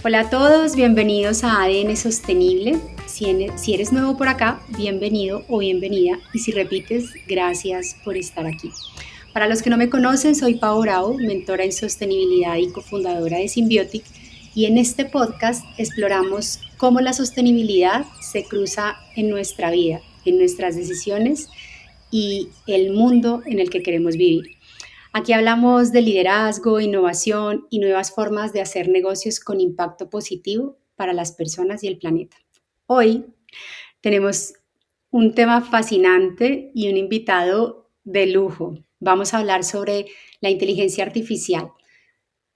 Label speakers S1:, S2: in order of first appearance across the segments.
S1: Hola a todos, bienvenidos a ADN Sostenible. Si eres nuevo por acá, bienvenido o bienvenida. Y si repites, gracias por estar aquí. Para los que no me conocen, soy Pau Bravo, mentora en sostenibilidad y cofundadora de Symbiotic. Y en este podcast exploramos cómo la sostenibilidad se cruza en nuestra vida, en nuestras decisiones y el mundo en el que queremos vivir. Aquí hablamos de liderazgo, innovación y nuevas formas de hacer negocios con impacto positivo para las personas y el planeta. Hoy tenemos un tema fascinante y un invitado de lujo. Vamos a hablar sobre la inteligencia artificial.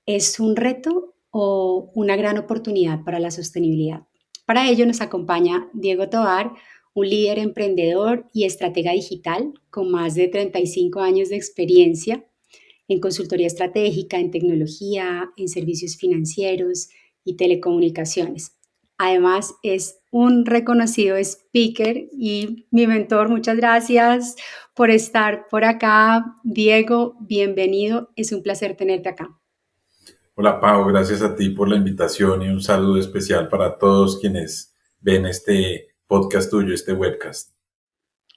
S1: ¿Es un reto o una gran oportunidad para la sostenibilidad? Para ello nos acompaña Diego Tovar, un líder emprendedor y estratega digital con más de 35 años de experiencia en consultoría estratégica, en tecnología, en servicios financieros y telecomunicaciones. Además, es un reconocido speaker y mi mentor. Muchas gracias por estar por acá. Diego, bienvenido. Es un placer tenerte acá.
S2: Hola Pau, gracias a ti por la invitación y un saludo especial para todos quienes ven este podcast tuyo, este webcast.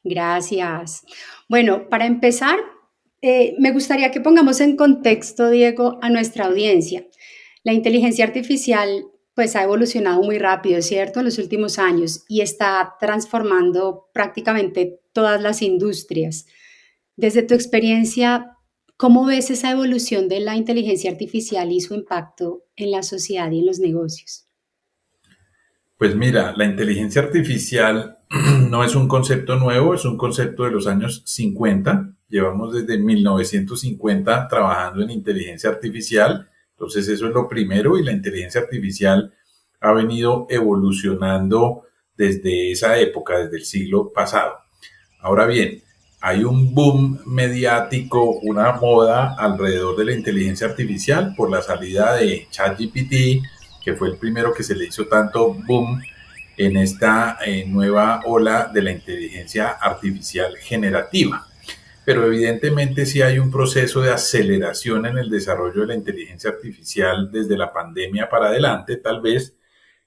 S1: Gracias. Bueno, para empezar, me gustaría que pongamos en contexto, Diego, a nuestra audiencia. La inteligencia artificial pues ha evolucionado muy rápido, ¿cierto? En los últimos años y está transformando prácticamente todas las industrias. Desde tu experiencia, ¿cómo ves esa evolución de la inteligencia artificial y su impacto en la sociedad y en los negocios?
S2: Pues mira, la inteligencia artificial no es un concepto nuevo, es un concepto de los años 50. Llevamos desde 1950 trabajando en inteligencia artificial. Entonces eso es lo primero y la inteligencia artificial ha venido evolucionando desde esa época, desde el siglo pasado. Ahora bien, hay un boom mediático, una moda alrededor de la inteligencia artificial por la salida de ChatGPT, que fue el primero que se le hizo tanto boom en esta nueva ola de la inteligencia artificial generativa. Pero evidentemente sí hay un proceso de aceleración en el desarrollo de la inteligencia artificial desde la pandemia para adelante, tal vez,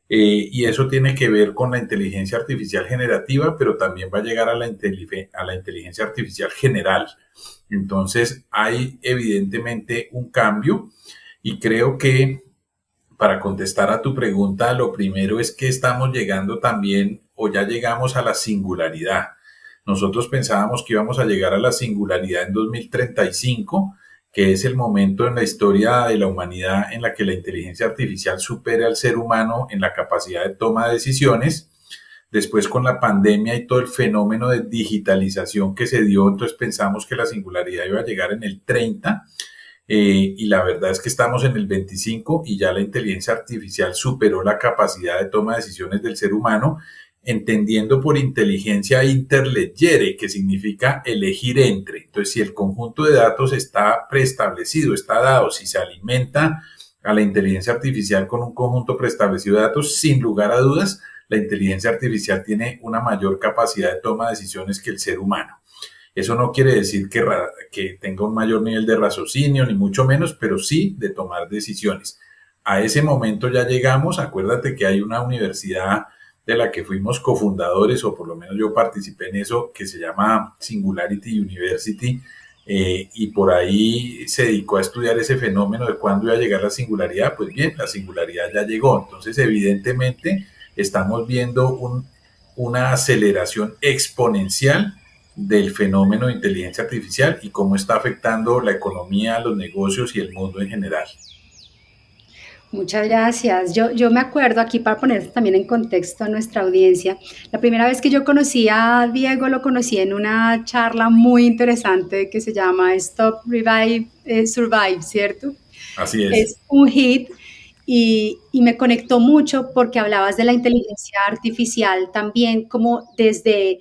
S2: y eso tiene que ver con la inteligencia artificial generativa, pero también va a llegar a la inteligencia artificial general. Entonces hay evidentemente un cambio y creo que para contestar a tu pregunta, lo primero es que estamos llegando también o ya llegamos a la singularidad. Nosotros pensábamos que íbamos a llegar a la singularidad en 2035, que es el momento en la historia de la humanidad en la que la inteligencia artificial supere al ser humano en la capacidad de toma de decisiones. Después con la pandemia y todo el fenómeno de digitalización que se dio, entonces pensamos que la singularidad iba a llegar en el 30, y la verdad es que estamos en el 25 y ya la inteligencia artificial superó la capacidad de toma de decisiones del ser humano, entendiendo por inteligencia interleggere, que significa elegir entre. Entonces, si el conjunto de datos está preestablecido, está dado, si se alimenta a la inteligencia artificial con un conjunto preestablecido de datos, sin lugar a dudas, la inteligencia artificial tiene una mayor capacidad de toma de decisiones que el ser humano. Eso no quiere decir que tenga un mayor nivel de raciocinio, ni mucho menos, pero sí de tomar decisiones. A ese momento ya llegamos. Acuérdate que hay una universidad de la que fuimos cofundadores, o por lo menos yo participé en eso, que se llama Singularity University, y por ahí se dedicó a estudiar ese fenómeno de cuándo iba a llegar la singularidad. Pues bien, la singularidad ya llegó. Entonces, evidentemente, estamos viendo una aceleración exponencial del fenómeno de inteligencia artificial y cómo está afectando la economía, los negocios y el mundo en general.
S1: Muchas gracias. Yo me acuerdo aquí para poner también en contexto a nuestra audiencia. La primera vez que yo conocí a Diego lo conocí en una charla muy interesante que se llama Stop, Revive, Survive, ¿cierto?
S2: Así es.
S1: Es un hit y me conectó mucho porque hablabas de la inteligencia artificial también como desde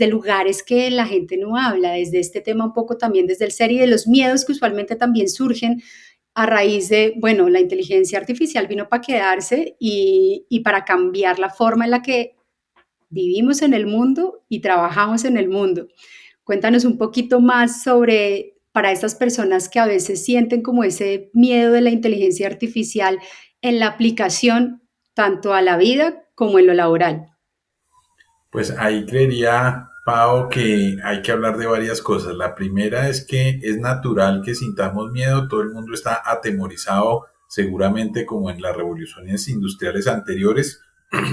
S1: lugares que la gente no habla, desde este tema un poco también desde el ser y de los miedos que usualmente también surgen a raíz de, bueno, la inteligencia artificial vino para quedarse y para cambiar la forma en la que vivimos en el mundo y trabajamos en el mundo. Cuéntanos un poquito más sobre, para estas personas que a veces sienten como ese miedo de la inteligencia artificial, en la aplicación tanto a la vida como en lo laboral?
S2: Pues ahí creería, Pau, que hay que hablar de varias cosas. La primera es que es natural que sintamos miedo, todo el mundo está atemorizado, seguramente como en las revoluciones industriales anteriores,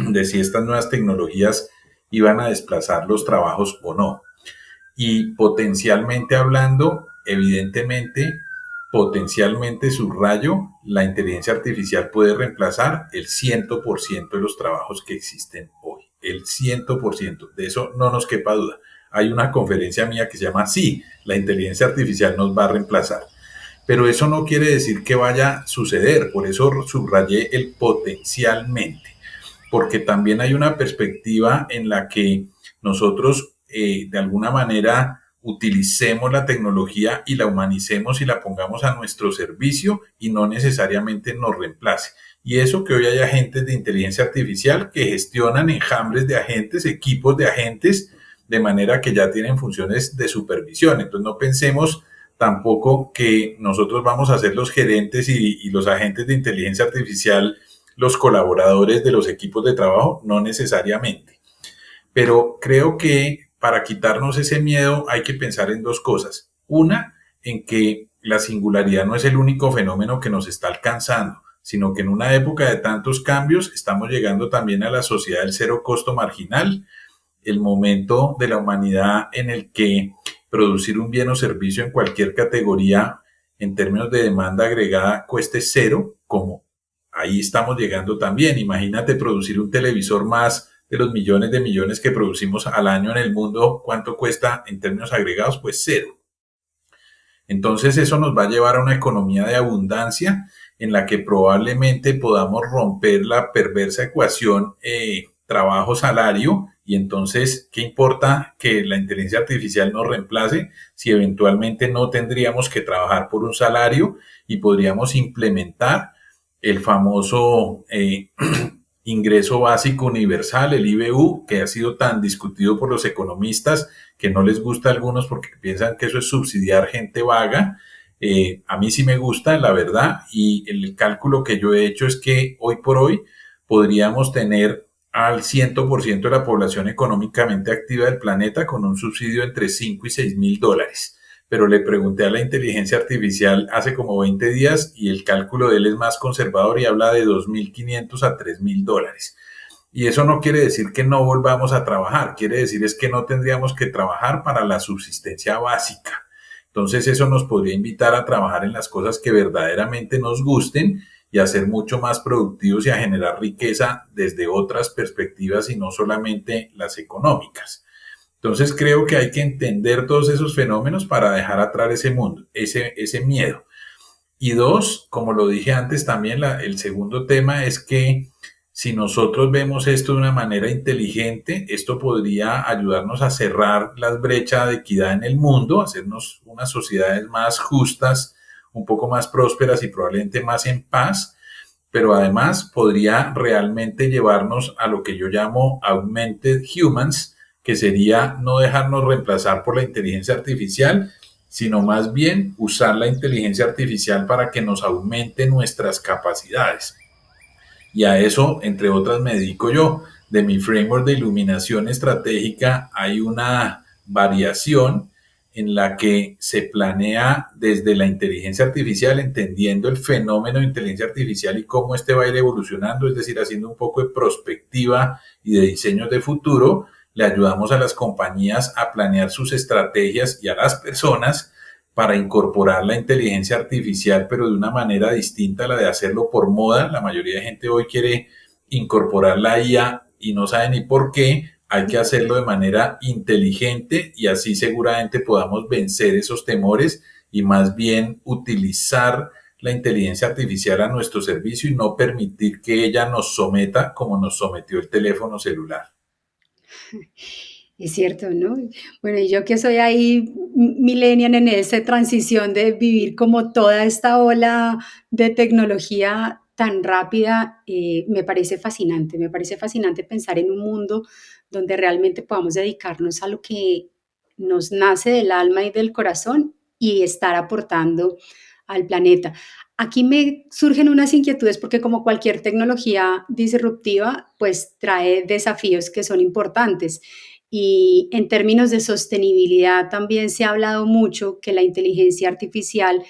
S2: de si estas nuevas tecnologías iban a desplazar los trabajos o no. Y potencialmente hablando, evidentemente, potencialmente subrayo, la inteligencia artificial puede reemplazar el 100% de los trabajos que existen hoy. El 100%, de eso no nos quepa duda. Hay una conferencia mía que se llama Sí, la inteligencia artificial nos va a reemplazar. Pero eso no quiere decir que vaya a suceder, por eso subrayé el potencialmente, porque también hay una perspectiva en la que nosotros de alguna manera utilicemos la tecnología y la humanicemos y la pongamos a nuestro servicio y no necesariamente nos reemplace. Y eso que hoy hay agentes de inteligencia artificial que gestionan enjambres de agentes, equipos de agentes, de manera que ya tienen funciones de supervisión. Entonces no pensemos tampoco que nosotros vamos a ser los gerentes y los agentes de inteligencia artificial los colaboradores de los equipos de trabajo, no necesariamente. Pero creo que para quitarnos ese miedo hay que pensar en dos cosas. Una, en que la singularidad no es el único fenómeno que nos está alcanzando, sino que en una época de tantos cambios estamos llegando también a la sociedad del cero costo marginal, el momento de la humanidad en el que producir un bien o servicio en cualquier categoría en términos de demanda agregada cueste cero, como ahí estamos llegando también. Imagínate producir un televisor más de los millones de millones que producimos al año en el mundo, ¿cuánto cuesta en términos agregados? Pues cero. Entonces eso nos va a llevar a una economía de abundancia en la que probablemente podamos romper la perversa ecuación trabajo-salario y entonces, ¿qué importa que la inteligencia artificial nos reemplace si eventualmente no tendríamos que trabajar por un salario y podríamos implementar el famoso ingreso básico universal, el IBU, que ha sido tan discutido por los economistas, que no les gusta a algunos porque piensan que eso es subsidiar gente vaga. A mí sí me gusta, la verdad, y el cálculo que yo he hecho es que hoy por hoy podríamos tener al 100% de la población económicamente activa del planeta con un subsidio entre 5 y 6 mil dólares. Pero le pregunté a la inteligencia artificial hace como 20 días y el cálculo de él es más conservador y habla de 2.500 a 3.000 dólares. Y eso no quiere decir que no volvamos a trabajar, quiere decir es que no tendríamos que trabajar para la subsistencia básica. Entonces eso nos podría invitar a trabajar en las cosas que verdaderamente nos gusten y a ser mucho más productivos y a generar riqueza desde otras perspectivas y no solamente las económicas. Entonces creo que hay que entender todos esos fenómenos para dejar atrás ese mundo, ese miedo. Y dos, como lo dije antes también, el segundo tema es que si nosotros vemos esto de una manera inteligente, esto podría ayudarnos a cerrar las brechas de equidad en el mundo, hacernos unas sociedades más justas, un poco más prósperas y probablemente más en paz, pero además podría realmente llevarnos a lo que yo llamo augmented humans, que sería no dejarnos reemplazar por la inteligencia artificial, sino más bien usar la inteligencia artificial para que nos aumente nuestras capacidades. Y a eso, entre otras, me dedico yo. De mi framework de iluminación estratégica hay una variación en la que se planea desde la inteligencia artificial, entendiendo el fenómeno de inteligencia artificial y cómo este va a ir evolucionando, es decir, haciendo un poco de prospectiva y de diseños de futuro, le ayudamos a las compañías a planear sus estrategias y a las personas para incorporar la inteligencia artificial, pero de una manera distinta a la de hacerlo por moda. La mayoría de gente hoy quiere incorporar la IA y no sabe ni por qué. Hay que hacerlo de manera inteligente y así seguramente podamos vencer esos temores y más bien utilizar la inteligencia artificial a nuestro servicio y no permitir que ella nos someta como nos sometió el teléfono celular.
S1: Es cierto, ¿no? Bueno, y yo que soy ahí millennial en esa transición de vivir como toda esta ola de tecnología tan rápida, me parece fascinante pensar en un mundo donde realmente podamos dedicarnos a lo que nos nace del alma y del corazón y estar aportando al planeta. Aquí me surgen unas inquietudes porque como cualquier tecnología disruptiva, pues trae desafíos que son importantes. Y en términos de sostenibilidad también se ha hablado mucho que la inteligencia artificial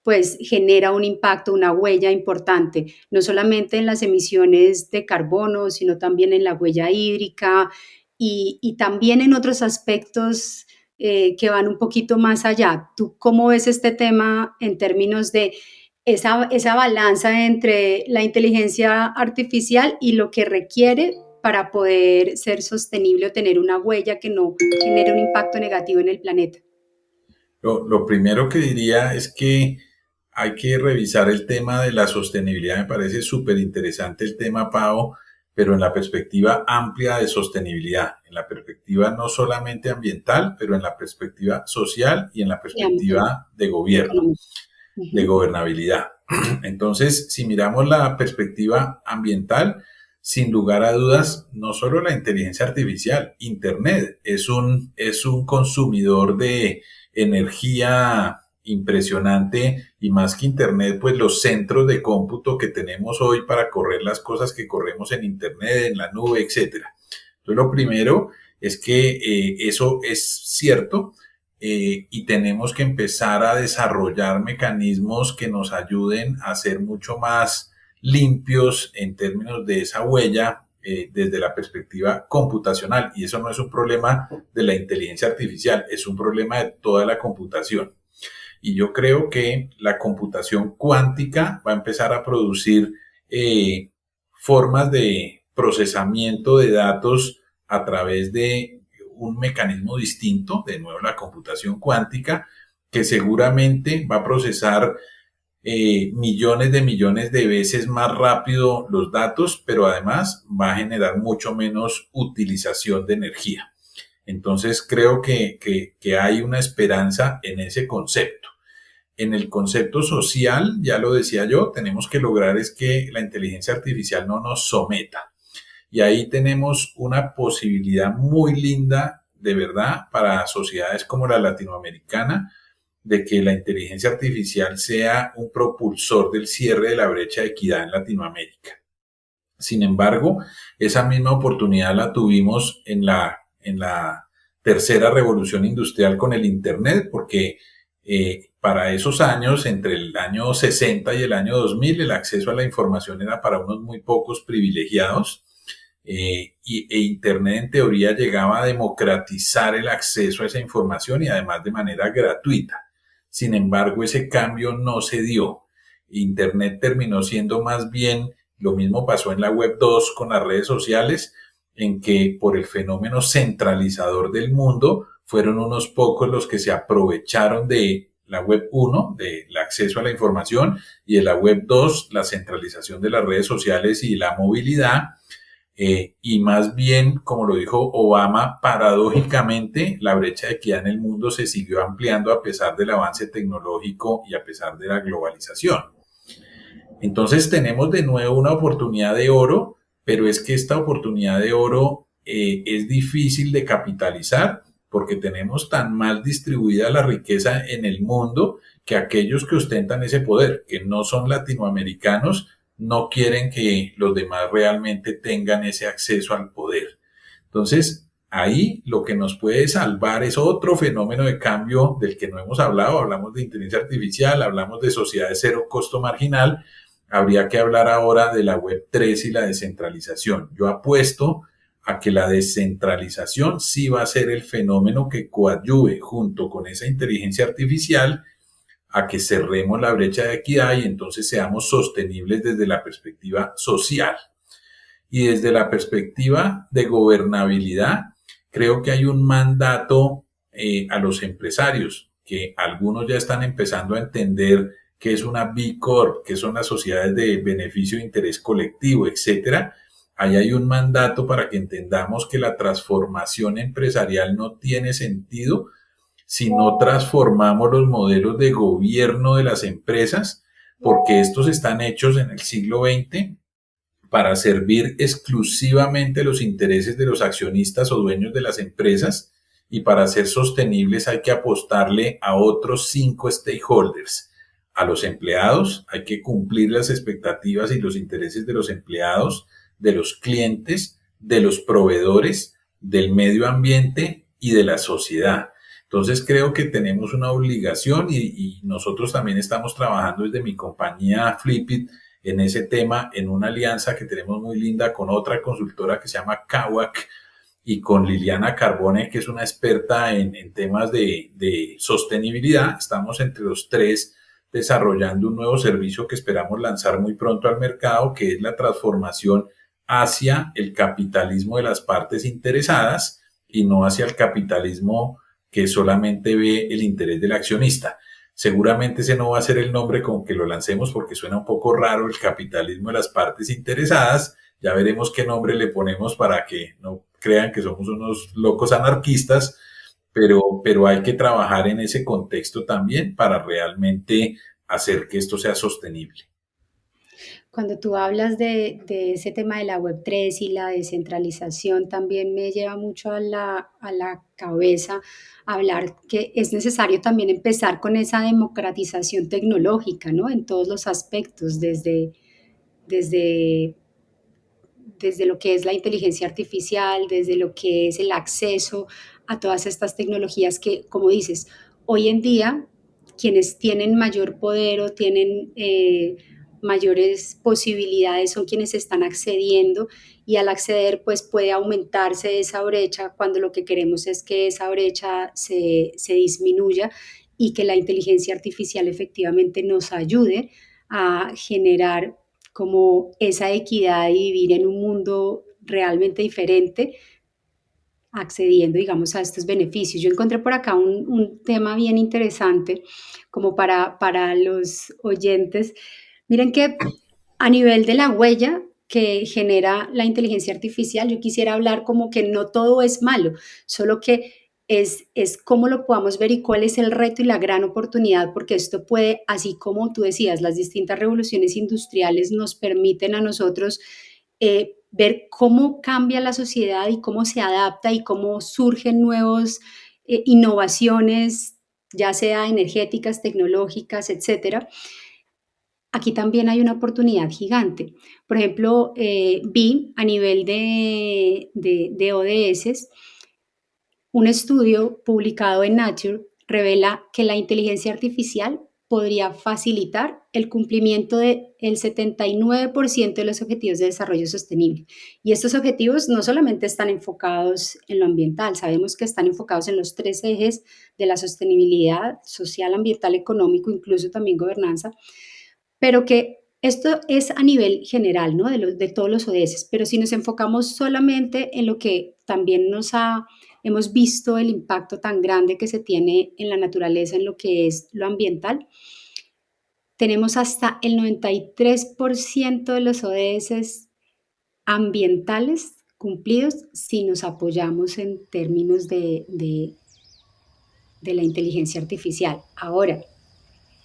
S1: pues genera un impacto, una huella importante, no solamente en las emisiones de carbono, sino también en la huella hídrica y también en otros aspectos que van un poquito más allá. ¿Tú cómo ves este tema en términos de esa balanza entre la inteligencia artificial y lo que requiere para poder ser sostenible o tener una huella que no genere un impacto negativo en el planeta?
S2: Lo primero que diría es que hay que revisar el tema de la sostenibilidad. Me parece súper interesante el tema, Pau, pero en la perspectiva amplia de sostenibilidad, en la perspectiva no solamente ambiental, pero en la perspectiva social y en la
S1: Digamos,
S2: perspectiva de gobierno,
S1: económico.
S2: de
S1: Ujú.
S2: gobernabilidad. Entonces, si miramos la perspectiva ambiental, sin lugar a dudas, no solo la inteligencia artificial, Internet es un consumidor de energía impresionante y más que Internet, pues los centros de cómputo que tenemos hoy para correr las cosas que corremos en Internet, en la nube, etcétera. Entonces, lo primero es que eso es cierto y tenemos que empezar a desarrollar mecanismos que nos ayuden a ser mucho más limpios en términos de esa huella desde la perspectiva computacional. Y eso no es un problema de la inteligencia artificial, es un problema de toda la computación. Y yo creo que la computación cuántica va a empezar a producir formas de procesamiento de datos a través de un mecanismo distinto, de nuevo la computación cuántica, que seguramente va a procesar millones de veces más rápido los datos, pero además va a generar mucho menos utilización de energía. Entonces creo que hay una esperanza en ese concepto. En el concepto social, ya lo decía yo, tenemos que lograr es que la inteligencia artificial no nos someta. Y ahí tenemos una posibilidad muy linda, de verdad, para sociedades como la latinoamericana, de que la inteligencia artificial sea un propulsor del cierre de la brecha de equidad en Latinoamérica. Sin embargo, esa misma oportunidad la tuvimos en la tercera revolución industrial con el Internet, porque para esos años, entre el año 60 y el año 2000, el acceso a la información era para unos muy pocos privilegiados e Internet en teoría llegaba a democratizar el acceso a esa información y además de manera gratuita. Sin embargo, ese cambio no se dio. Internet terminó siendo más bien, lo mismo pasó en la Web 2 con las redes sociales, en que por el fenómeno centralizador del mundo fueron unos pocos los que se aprovecharon de la Web 1, del acceso a la información, y de la Web 2, la centralización de las redes sociales y la movilidad, y más bien, como lo dijo Obama, paradójicamente la brecha de equidad en el mundo se siguió ampliando a pesar del avance tecnológico y a pesar de la globalización. Entonces tenemos de nuevo una oportunidad de oro, pero es que esta oportunidad de oro es difícil de capitalizar porque tenemos tan mal distribuida la riqueza en el mundo que aquellos que ostentan ese poder, que no son latinoamericanos, no quieren que los demás realmente tengan ese acceso al poder. Entonces, ahí lo que nos puede salvar es otro fenómeno de cambio del que no hemos hablado. Hablamos de inteligencia artificial, hablamos de sociedades cero costo marginal. Habría que hablar ahora de la Web 3 y la descentralización. Yo apuesto a que la descentralización sí va a ser el fenómeno que coadyuve junto con esa inteligencia artificial a que cerremos la brecha de equidad y entonces seamos sostenibles desde la perspectiva social. Y desde la perspectiva de gobernabilidad, creo que hay un mandato a los empresarios, que algunos ya están empezando a entender qué es una B Corp, qué son las sociedades de beneficio e interés colectivo, etcétera. Ahí hay un mandato para que entendamos que la transformación empresarial no tiene sentido si no transformamos los modelos de gobierno de las empresas, porque estos están hechos en el siglo XX para servir exclusivamente los intereses de los accionistas o dueños de las empresas y para ser sostenibles hay que apostarle a otros 5 stakeholders, a los empleados, hay que cumplir las expectativas y los intereses de los empleados, de los clientes, de los proveedores, del medio ambiente y de la sociedad. Entonces creo que tenemos una obligación y nosotros también estamos trabajando desde mi compañía Flipit en ese tema, en una alianza que tenemos muy linda con otra consultora que se llama Kawak y con Liliana Carbone, que es una experta en temas de sostenibilidad. Estamos entre los tres desarrollando un nuevo servicio que esperamos lanzar muy pronto al mercado, que es la transformación hacia el capitalismo de las partes interesadas y no hacia el capitalismo que solamente ve el interés del accionista. Seguramente ese no va a ser el nombre con que lo lancemos porque suena un poco raro el capitalismo de las partes interesadas. Ya veremos qué nombre le ponemos para que no crean que somos unos locos anarquistas, pero hay que trabajar en ese contexto también para realmente hacer que esto sea sostenible.
S1: Cuando tú hablas de ese tema de la Web3 y la descentralización, también me lleva mucho a la cabeza hablar que es necesario también empezar con esa democratización tecnológica, ¿no? En todos los aspectos, desde desde lo que es la inteligencia artificial, desde lo que es el acceso a todas estas tecnologías que, como dices, hoy en día quienes tienen mayor poder o tienen mayores posibilidades son quienes están accediendo y al acceder pues puede aumentarse esa brecha cuando lo que queremos es que esa brecha se disminuya y que la inteligencia artificial efectivamente nos ayude a generar como esa equidad y vivir en un mundo realmente diferente, accediendo, digamos, a estos beneficios. Yo encontré por acá un tema bien interesante como para los oyentes. Miren que a nivel de la huella que genera la inteligencia artificial, yo quisiera hablar como que no todo es malo, solo que es cómo lo podamos ver y cuál es el reto y la gran oportunidad, porque esto puede, así como tú decías, las distintas revoluciones industriales nos permiten a nosotros ver cómo cambia la sociedad y cómo se adapta y cómo surgen nuevas innovaciones, ya sea energéticas, tecnológicas, etcétera. Aquí también hay una oportunidad gigante. Por ejemplo, vi a nivel de ODS, un estudio publicado en Nature revela que la inteligencia artificial podría facilitar el cumplimiento del 79% de los objetivos de desarrollo sostenible. Y estos objetivos no solamente están enfocados en lo ambiental, sabemos que están enfocados en los tres ejes de la sostenibilidad social, ambiental, económico, incluso también gobernanza, pero que esto es a nivel general, ¿no? De todos los ODS, pero si nos enfocamos solamente en lo que también hemos visto el impacto tan grande que se tiene en la naturaleza, en lo que es lo ambiental, tenemos hasta el 93% de los ODS ambientales cumplidos si nos apoyamos en términos de la inteligencia artificial. Ahora,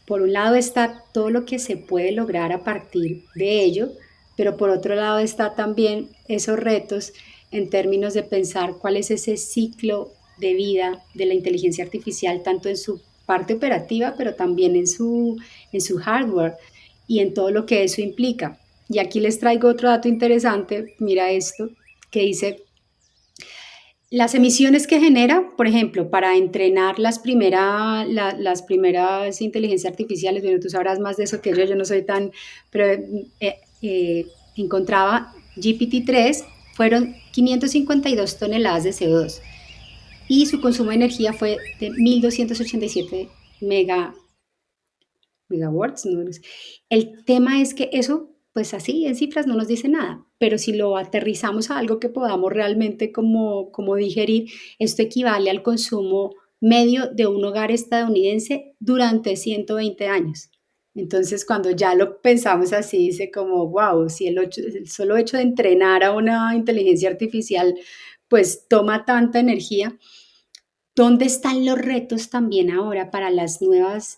S1: por un lado está todo lo que se puede lograr a partir de ello, pero por otro lado está también esos retos en términos de pensar cuál es ese ciclo de vida de la inteligencia artificial, tanto en su parte operativa, pero también en su hardware y en todo lo que eso implica. Y aquí les traigo otro dato interesante, mira esto, que dice las emisiones que genera, por ejemplo, para entrenar las primeras inteligencias artificiales, bueno, tú sabrás más de eso que yo no soy tan, pero encontraba GPT-3 fueron 552 toneladas de CO2 y su consumo de energía fue de 1287 megawatts. ¿No? El tema es que eso, pues así en cifras no nos dice nada, pero si lo aterrizamos a algo que podamos realmente como digerir, esto equivale al consumo medio de un hogar estadounidense durante 120 años. Entonces, cuando ya lo pensamos así, dice como, wow, si el solo hecho de entrenar a una inteligencia artificial, pues toma tanta energía, ¿dónde están los retos también ahora para las nuevas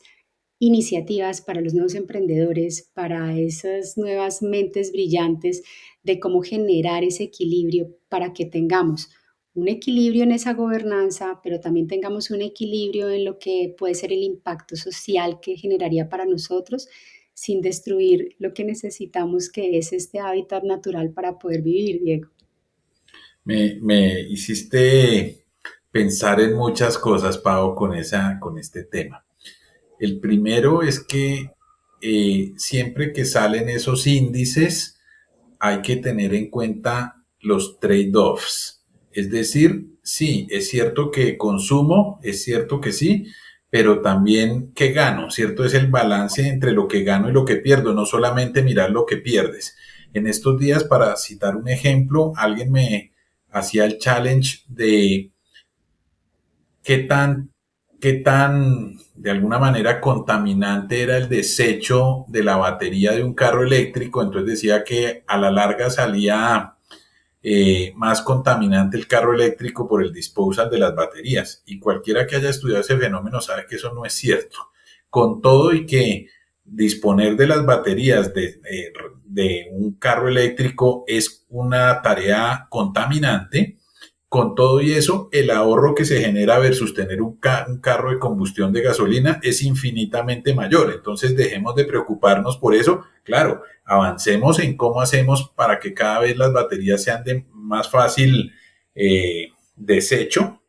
S1: iniciativas, para los nuevos emprendedores, para esas nuevas mentes brillantes de cómo generar ese equilibrio para que tengamos un equilibrio en esa gobernanza, pero también tengamos un equilibrio en lo que puede ser el impacto social que generaría para nosotros, sin destruir lo que necesitamos, que es este hábitat natural para poder vivir, Diego.
S2: Me hiciste pensar en muchas cosas, Pau, con este tema. El primero es que siempre que salen esos índices, hay que tener en cuenta los trade-offs. Es decir, sí, es cierto que consumo, es cierto que sí, pero también qué gano, ¿cierto? Es el balance entre lo que gano y lo que pierdo, no solamente mirar lo que pierdes. En estos días, para citar un ejemplo, alguien me hacía el challenge de qué tan, qué tan, de alguna manera, contaminante era el desecho de la batería de un carro eléctrico. Entonces decía que a la larga salía más contaminante el carro eléctrico por el disposal de las baterías. Y cualquiera que haya estudiado ese fenómeno sabe que eso no es cierto. Con todo y que disponer de las baterías de un carro eléctrico es una tarea contaminante, con todo y eso, el ahorro que se genera versus tener un carro de combustión de gasolina es infinitamente mayor. Entonces dejemos de preocuparnos por eso. Claro, avancemos en cómo hacemos para que cada vez las baterías sean de más fácil desecho,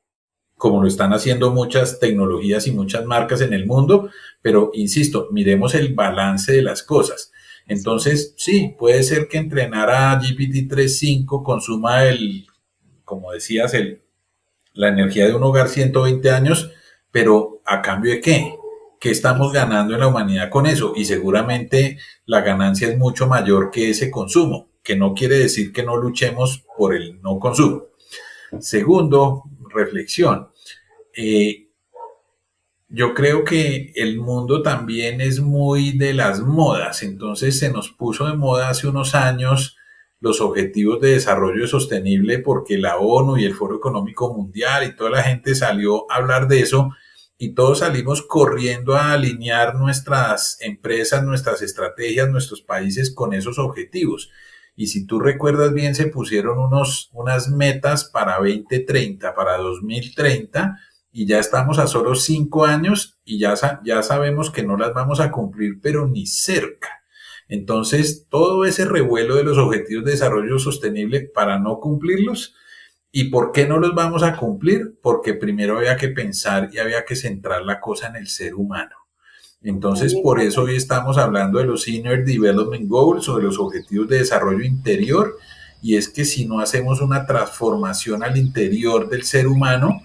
S2: como lo están haciendo muchas tecnologías y muchas marcas en el mundo, pero insisto, miremos el balance de las cosas. Entonces, sí, puede ser que entrenar a GPT-3.5 consuma como decías, la energía de un hogar 120 años, pero ¿a cambio de qué? ¿Qué estamos ganando en la humanidad con eso? Y seguramente la ganancia es mucho mayor que ese consumo, que no quiere decir que no luchemos por el no consumo. Segundo, reflexión. Eh, yo creo que el mundo también es muy de las modas, entonces se nos puso de moda hace unos años los objetivos de desarrollo sostenible porque la ONU y el Foro Económico Mundial y toda la gente salió a hablar de eso y todos salimos corriendo a alinear nuestras empresas, nuestras estrategias, nuestros países con esos objetivos. Y si tú recuerdas bien, se pusieron unas metas para 2030, para 2030, y ya estamos a solo 5 años y ya sabemos que no las vamos a cumplir, pero ni cerca. Entonces, todo ese revuelo de los objetivos de desarrollo sostenible para no cumplirlos. ¿Y por qué no los vamos a cumplir? Porque primero había que pensar y había que centrar la cosa en el ser humano.
S1: Ay,
S2: Entonces,
S1: me
S2: por eso
S1: encanta.
S2: hoy estamos hablando de los Inner Development Goals o de los objetivos de desarrollo interior. Y es que si no hacemos una transformación al interior del ser humano,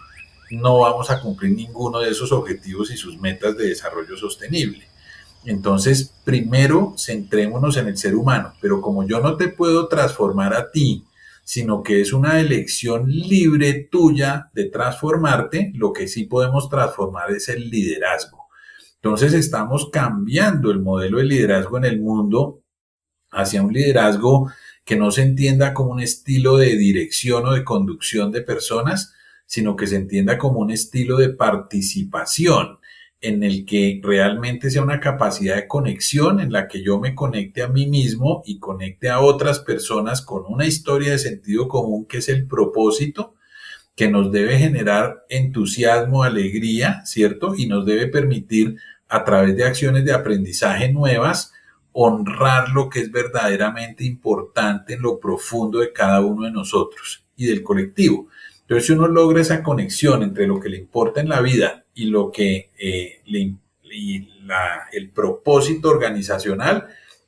S2: no vamos a cumplir ninguno de esos objetivos y sus metas de desarrollo sostenible. Entonces, primero centrémonos en el ser humano, pero como yo no te puedo transformar a ti, sino que es una elección libre tuya de transformarte, lo que sí podemos transformar es el liderazgo. Entonces, estamos cambiando el modelo de liderazgo en el mundo hacia un liderazgo que no se entienda como un estilo de dirección o de conducción de personas, sino que se entienda como un estilo de participación en el que realmente sea una capacidad de conexión en la que yo me conecte a mí mismo y conecte a otras personas con una historia de sentido común que es el propósito, que nos debe generar entusiasmo, alegría, ¿cierto? Y nos debe permitir a través de acciones de aprendizaje nuevas honrar lo que es verdaderamente importante en lo profundo de cada uno de nosotros y del colectivo. Entonces, si uno logra esa conexión entre lo que le importa en la vida y lo que el propósito organizacional,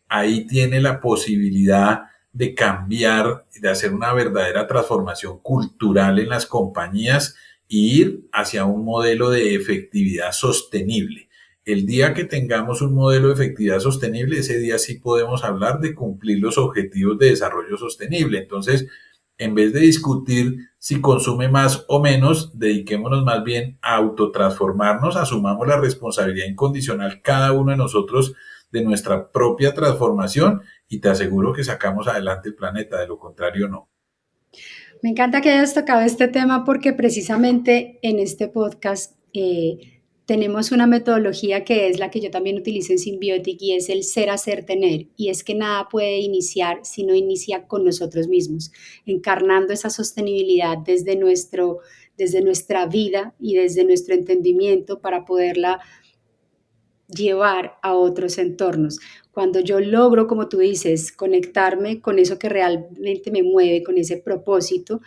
S2: ahí tiene la posibilidad de cambiar, de hacer una verdadera transformación cultural en las compañías e ir hacia un modelo de efectividad sostenible. El día que tengamos un modelo de efectividad sostenible, ese día sí podemos hablar de cumplir los objetivos de desarrollo sostenible. Entonces, en vez de discutir si consume más o menos, dediquémonos más bien a autotransformarnos, asumamos la responsabilidad incondicional cada uno de nosotros de nuestra propia transformación y te aseguro que sacamos adelante el planeta, de lo contrario no.
S1: Me encanta que hayas tocado este tema porque precisamente en este podcast tenemos una metodología que es la que yo también utilizo en Symbiotic y es el ser, hacer, tener. Y es que nada puede iniciar si no inicia con nosotros mismos, encarnando esa sostenibilidad desde nuestra vida y desde nuestro entendimiento para poderla llevar a otros entornos. Cuando yo logro, como tú dices, conectarme con eso que realmente me mueve, con ese propósito,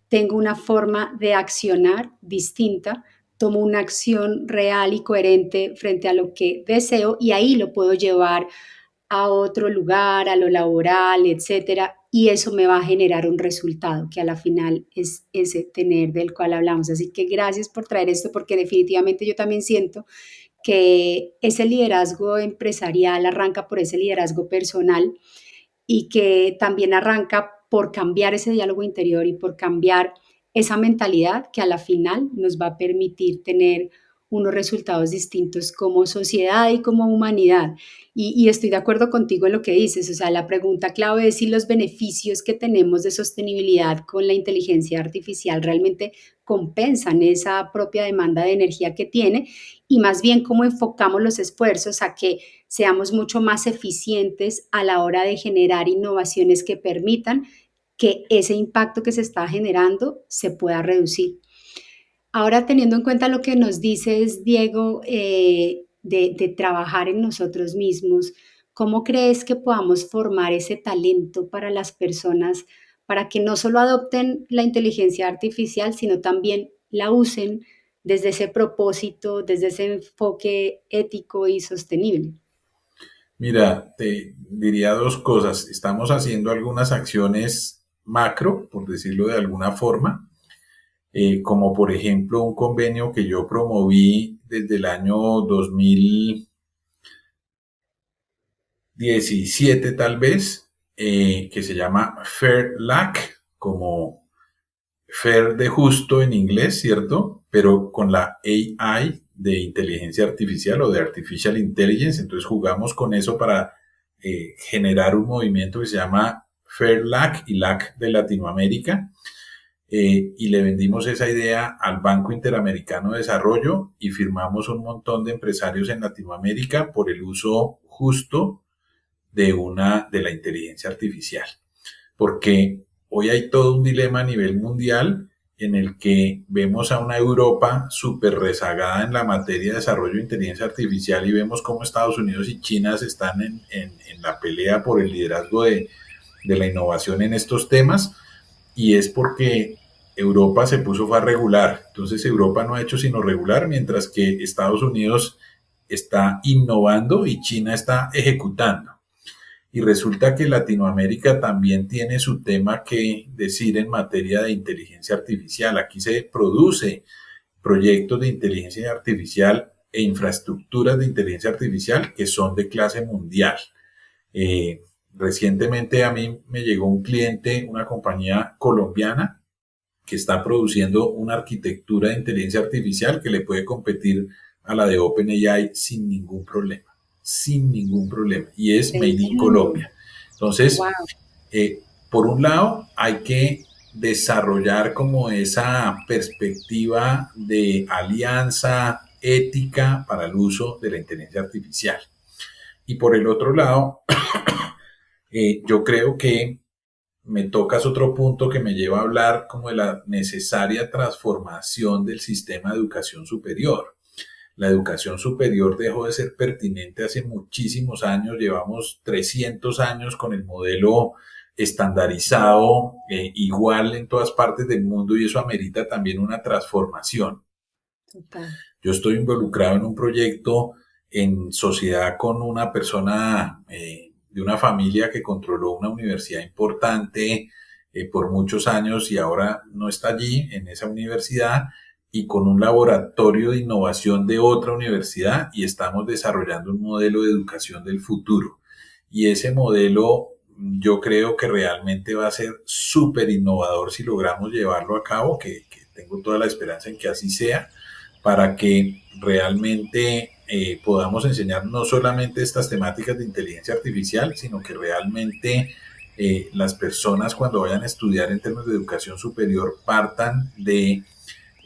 S1: tengo una forma de accionar distinta, tomo una acción real y coherente frente a lo que deseo y ahí lo puedo llevar a otro lugar, a lo laboral, etcétera, y eso me va a generar un resultado que a la final es ese tener del cual hablamos. Así que gracias por traer esto porque definitivamente yo también siento que ese liderazgo empresarial arranca por ese liderazgo personal y que también arranca por cambiar ese diálogo interior y por cambiar esa mentalidad que a la final nos va a permitir tener unos resultados distintos como sociedad y como humanidad. Y estoy de acuerdo contigo en lo que dices, o sea, la pregunta clave es si los beneficios que tenemos de sostenibilidad con la inteligencia artificial realmente compensan esa propia demanda de energía que tiene y más bien cómo enfocamos los esfuerzos a que seamos mucho más eficientes a la hora de generar innovaciones que permitan que ese impacto que se está generando se pueda reducir. Ahora, teniendo en cuenta lo que nos dices, Diego, de trabajar en nosotros mismos, ¿cómo crees que podamos formar ese talento para las personas para que no solo adopten la inteligencia artificial, sino también la usen desde ese propósito, desde ese enfoque ético y sostenible?
S2: Mira, te diría dos cosas. Estamos haciendo algunas acciones macro, por decirlo de alguna forma, como por ejemplo un convenio que yo promoví desde el año 2017 tal vez, que se llama Fair Lack, como Fair de justo en inglés, ¿cierto? Pero con la AI de inteligencia artificial o de artificial intelligence. Entonces jugamos con eso para generar un movimiento que se llama Fair Lack y Lack de Latinoamérica. Y le vendimos esa idea al Banco Interamericano de Desarrollo y firmamos un montón de empresarios en Latinoamérica por el uso justo de la inteligencia artificial. Porque hoy hay todo un dilema a nivel mundial en el que vemos a una Europa súper rezagada en la materia de desarrollo de inteligencia artificial y vemos cómo Estados Unidos y China se están en la pelea por el liderazgo de la innovación en estos temas, y es porque Europa se puso fue a regular. Entonces Europa no ha hecho sino regular, mientras que Estados Unidos está innovando y China está ejecutando. Y resulta que Latinoamérica también tiene su tema que decir en materia de inteligencia artificial. Aquí se produce proyectos de inteligencia artificial e infraestructuras de inteligencia artificial que son de clase mundial. Recientemente a mí me llegó un cliente, una compañía colombiana, que está produciendo una arquitectura de inteligencia artificial que le puede competir a la de OpenAI sin ningún problema. Sin ningún problema. Y es Made in
S1: Tremendo.
S2: Colombia. Entonces,
S1: Wow.
S2: por un lado, hay que desarrollar como esa perspectiva de alianza ética para el uso de la inteligencia artificial. Y por el otro lado, yo creo que me tocas otro punto que me lleva a hablar como de la necesaria transformación del sistema de educación superior. La educación superior dejó de ser pertinente hace muchísimos años, llevamos 300 años con el modelo estandarizado, igual en todas partes del mundo, y eso amerita también una transformación.
S1: Total.
S2: Yo estoy involucrado en un proyecto en sociedad con una persona de una familia que controló una universidad importante por muchos años y ahora no está allí en esa universidad, y con un laboratorio de innovación de otra universidad, y estamos desarrollando un modelo de educación del futuro. Y ese modelo yo creo que realmente va a ser súper innovador si logramos llevarlo a cabo, que tengo toda la esperanza en que así sea, para que realmente podamos enseñar no solamente estas temáticas de inteligencia artificial, sino que realmente las personas cuando vayan a estudiar en términos de educación superior partan de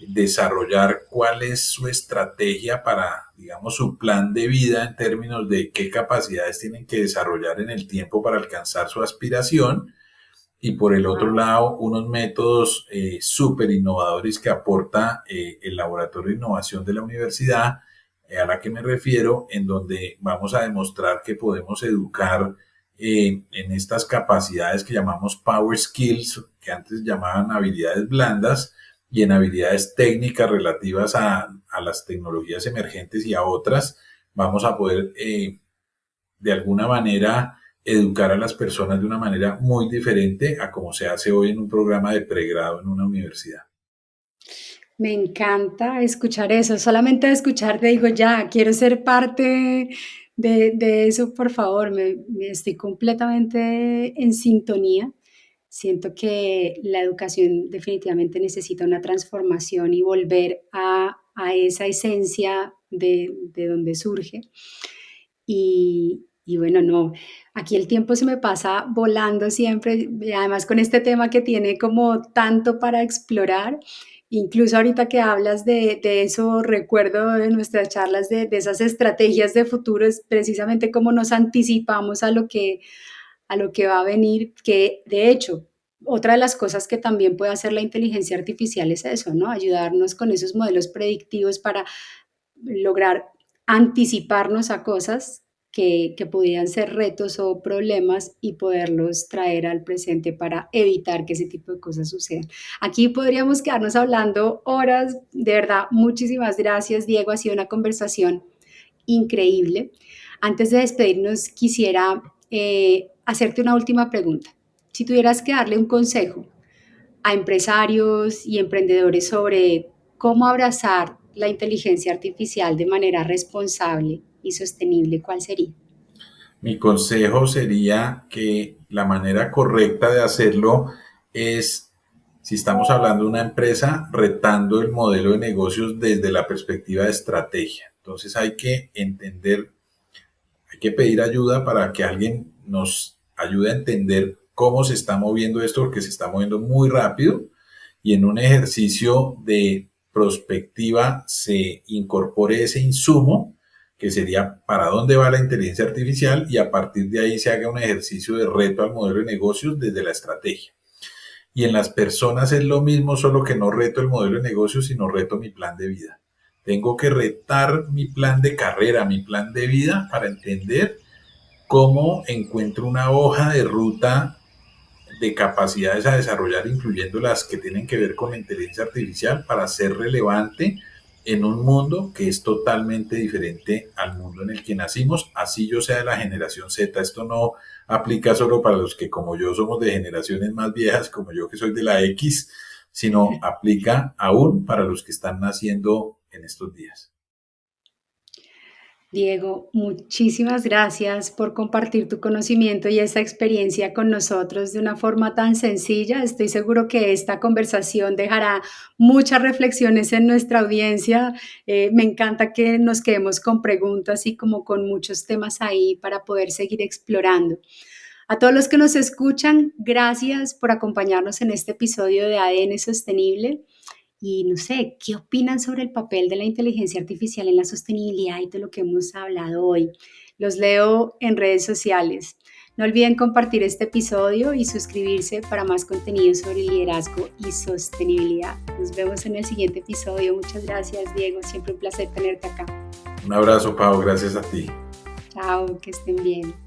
S2: desarrollar cuál es su estrategia para, digamos, su plan de vida en términos de qué capacidades tienen que desarrollar en el tiempo para alcanzar su aspiración. Y por el otro lado, unos métodos súper innovadores que aporta el Laboratorio de Innovación de la universidad, a la que me refiero, en donde vamos a demostrar que podemos educar en estas capacidades que llamamos Power Skills, que antes llamaban habilidades blandas, y en habilidades técnicas relativas a las tecnologías emergentes y a otras, vamos a poder de alguna manera educar a las personas de una manera muy diferente a como se hace hoy en un programa de pregrado en una universidad.
S1: Me encanta escuchar eso. Solamente de escucharte digo, ya, quiero ser parte de eso, por favor. Me estoy completamente en sintonía. Siento que la educación definitivamente necesita una transformación y volver a esa esencia de donde surge. Y bueno, no, aquí el tiempo se me pasa volando siempre, y además con este tema que tiene como tanto para explorar. Incluso ahorita que hablas de eso, recuerdo de nuestras charlas de esas estrategias de futuro, es precisamente cómo nos anticipamos a lo que va a venir, que de hecho, otra de las cosas que también puede hacer la inteligencia artificial es eso, ¿no? Ayudarnos con esos modelos predictivos para lograr anticiparnos a cosas que pudieran ser retos o problemas y poderlos traer al presente para evitar que ese tipo de cosas sucedan. Aquí podríamos quedarnos hablando horas. De verdad, muchísimas gracias, Diego. Ha sido una conversación increíble. Antes de despedirnos, quisiera hacerte una última pregunta. Si tuvieras que darle un consejo a empresarios y emprendedores sobre cómo abrazar la inteligencia artificial de manera responsable y sostenible, ¿cuál sería?
S2: Mi consejo sería que la manera correcta de hacerlo es, si estamos hablando de una empresa, retando el modelo de negocios desde la perspectiva de estrategia. Entonces hay que entender, hay que pedir ayuda para que alguien nos ayude a entender cómo se está moviendo esto, porque se está moviendo muy rápido, y en un ejercicio de prospectiva se incorpore ese insumo, que sería para dónde va la inteligencia artificial, y a partir de ahí se haga un ejercicio de reto al modelo de negocios desde la estrategia. Y en las personas es lo mismo, solo que no reto el modelo de negocios, sino reto mi plan de vida. Tengo que retar mi plan de carrera, mi plan de vida, para entender cómo encuentro una hoja de ruta de capacidades a desarrollar, incluyendo las que tienen que ver con la inteligencia artificial, para ser relevante en un mundo que es totalmente diferente al mundo en el que nacimos, así yo sea de la generación Z. Esto no aplica solo para los que como yo somos de generaciones más viejas, como yo que soy de la X, sino aplica aún para los que están naciendo en estos días.
S1: Diego, muchísimas gracias por compartir tu conocimiento y esa experiencia con nosotros de una forma tan sencilla. Estoy seguro que esta conversación dejará muchas reflexiones en nuestra audiencia. Me encanta que nos quedemos con preguntas y como con muchos temas ahí para poder seguir explorando. A todos los que nos escuchan, gracias por acompañarnos en este episodio de ADN Sostenible. Y no sé, ¿qué opinan sobre el papel de la inteligencia artificial en la sostenibilidad y de lo que hemos hablado hoy? Los leo en redes sociales. No olviden compartir este episodio y suscribirse para más contenido sobre liderazgo y sostenibilidad. Nos vemos en el siguiente episodio. Muchas gracias, Diego. Siempre un placer tenerte acá.
S2: Un abrazo, Pau. Gracias a ti.
S1: Chao, que estén bien.